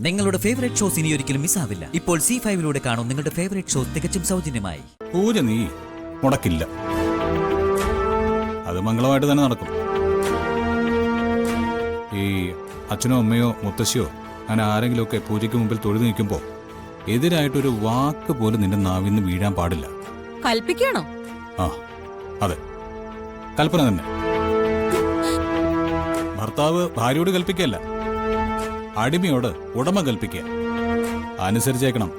നിങ്ങളുടെ favourite shows ഇനി ഒരിക്കലും മിസ്സാവില്ല. ഇപ്പോൾ C5 കാണും നിങ്ങളുടെ ഫേവറേറ്റ് ഷോസ് തികച്ചും സൗജന്യമായി. പൂജ നീ മുടക്കില്ല, അത് മംഗളമായിട്ട് തന്നെ നടക്കും. ഈ അച്ഛനോ അമ്മയോ മുത്തശ്ശിയോ അങ്ങനെ ആരെങ്കിലുമൊക്കെ പൂജയ്ക്ക് മുമ്പിൽ തൊഴുതു നിൽക്കുമ്പോൾ എതിരായിട്ടൊരു വാക്ക് പോലും നിന്റെ നാവിന്ന് വീഴാൻ പാടില്ല. കൽപ്പിക്കണോ? ആ അതെ, കൽപ്പന തന്നെ. ഭർത്താവ് ഭാര്യയോട് കൽപ്പിക്കല്ല, അടിമയോട് ഉടമ കൽപ്പിക്കുക. അനുസരിച്ചേക്കണം.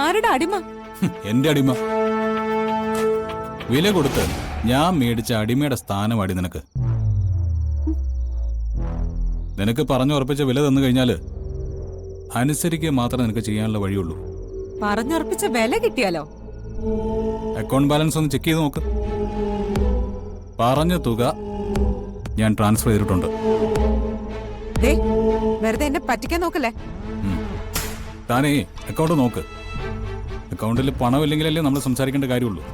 ആരുടെ അടിമ? എന്റെ അടിമ. വില കൊടുത്ത് ഞാൻ മേടിച്ച അടിമയുടെ സ്ഥാനം അടി നിനക്ക്. നിനക്ക് പറഞ്ഞുറപ്പിച്ച വില തന്നു കഴിഞ്ഞാല് അനുസരിക്കുക മാത്രമേ നിനക്ക് ചെയ്യാനുള്ള വഴിയുള്ളൂ. പറഞ്ഞുറപ്പിച്ച വില കിട്ടിയാലോ? അക്കൗണ്ട് ബാലൻസ് ഒന്ന് ചെക്ക് ചെയ്ത് നോക്ക്. പറഞ്ഞ തുക ഞാൻ ട്രാൻസ്ഫർ ചെയ്തിട്ടുണ്ട്. വെറുതെ എന്നെ പറ്റിക്കാൻ നോക്കല്ലേ? താനേ അക്കൗണ്ട് നോക്ക്. അക്കൗണ്ടിൽ പണമില്ലെങ്കിലല്ലേ നമ്മൾ സംസാരിക്കേണ്ട കാര്യമുള്ളൂ.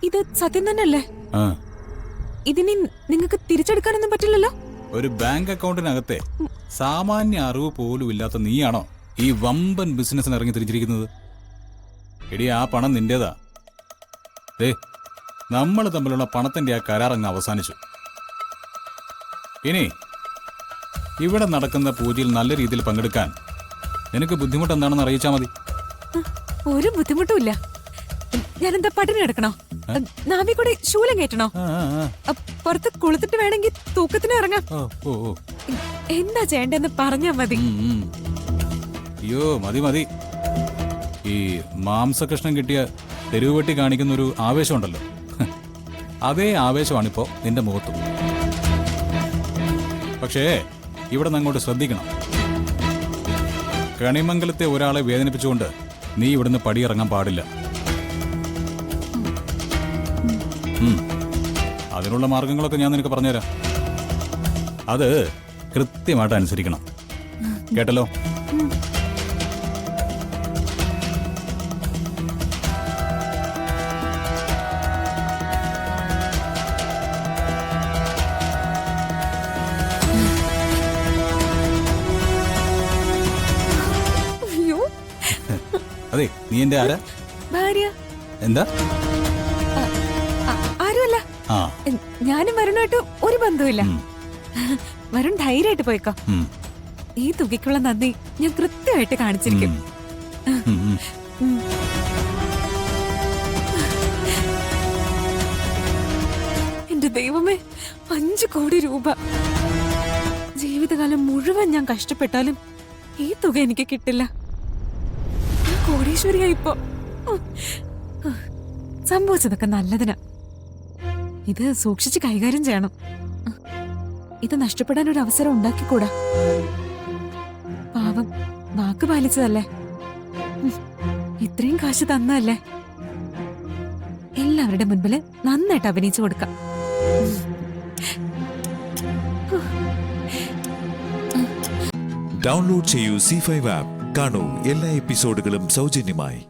ഇത് സത്യം തന്നെയല്ലേ? ഇതിനി നിങ്ങൾക്ക് തിരിച്ചെടുക്കാനൊന്നും പറ്റില്ലല്ലോ. ഒരു ബാങ്ക് അക്കൗണ്ടിനകത്തെ സാമാന്യ അറിവ് പോലും ഇല്ലാത്ത നീയാണോ ഈ വമ്പൻ ബിസിനസ്സിന് ഇറങ്ങി തിരിച്ചിരിക്കുന്നത്? എടി, ആ പണം നിന്റേതാ. നമ്മൾ തമ്മിലുള്ള പണത്തിന്റെ ആ കരാർ അങ്ങ് അവസാനിച്ചു. ഇനി ഇവിടെ നടക്കുന്ന പൂജയിൽ നല്ല രീതിയിൽ പങ്കെടുക്കാൻ നിനക്ക് ബുദ്ധിമുട്ട് എന്താണെന്ന് അറിയിച്ചാൽ മതി. ഒരു ബുദ്ധിമുട്ടുമില്ല. ഞാനെന്താ പട്ടിണി കിടക്കണോ? നാവി കൂടെ ശൂലം കയറ്റണോ? പുറത്ത് കുളിത്തിട്ട് വേണമെങ്കിൽ തൂക്കത്തിന് ഇറങ്ങാം. എന്താ ചെയ്യേണ്ടെന്ന് പറഞ്ഞാ മതി. അയ്യോ മതി മതി. ഈ മാംസകഷ്ണം കിട്ടിയ തെരുവുവെട്ടി കാണിക്കുന്ന ഒരു ആവേശമുണ്ടല്ലോ, അതേ ആവേശമാണിപ്പോ നിന്റെ മുഖത്തും. പക്ഷേ ഇവിടെ നിന്ന് അങ്ങോട്ട് ശ്രദ്ധിക്കണം. കണിമംഗലത്തെ ഒരാളെ വേദനിപ്പിച്ചുകൊണ്ട് നീ ഇവിടുന്ന് പടിയിറങ്ങാൻ പാടില്ല. അതിനുള്ള മാർഗങ്ങളൊക്കെ ഞാൻ നിനക്ക് പറഞ്ഞുതരാം. അത് കൃത്യമായിട്ട് അനുസരിക്കണം, കേട്ടല്ലോ? അതെ, നീ എന്റെ ആരാ? ഭാര്യ. എന്താ? ആരുമല്ല. ഞാനും വരുണായിട്ട് ഒരു ബന്ധവുമില്ല. വരുൺ ധൈര്യമായിട്ട് പോയിക്കോ. ഈ തുകയ്ക്കുള്ള നന്ദി ഞാൻ കൃത്യമായിട്ട് കാണിച്ചിരിക്കും. എന്റെ ദൈവമേ, 5 കോടി രൂപ! ജീവിതകാലം മുഴുവൻ ഞാൻ കഷ്ടപ്പെട്ടാലും ഈ തുക എനിക്ക് കിട്ടില്ല. കോടീശ്വരിയായിപ്പോ. സംഭവിച്ചതൊക്കെ നല്ലതിനാ. ഇത് സൂക്ഷിച്ച് കൈകാര്യം ചെയ്യണം. ഇത് നഷ്ടപ്പെടാൻ ഒരു അവസരം ഉണ്ടാക്കിക്കൂടാ. പാവം, വാക്ക് പാലിച്ചതല്ലേ, ഇത്രയും കാശ് തന്നല്ലേ. എല്ലാവരുടെ മുൻപില് നന്നായിട്ട് അഭിനയിച്ചു കൊടുക്കാം. ഡൗൺലോഡ് ചെയ്യൂ C5 ആപ്പ്. കാണൂ എല്ലാ എപ്പിസോഡുകളും സൗജന്യമായി.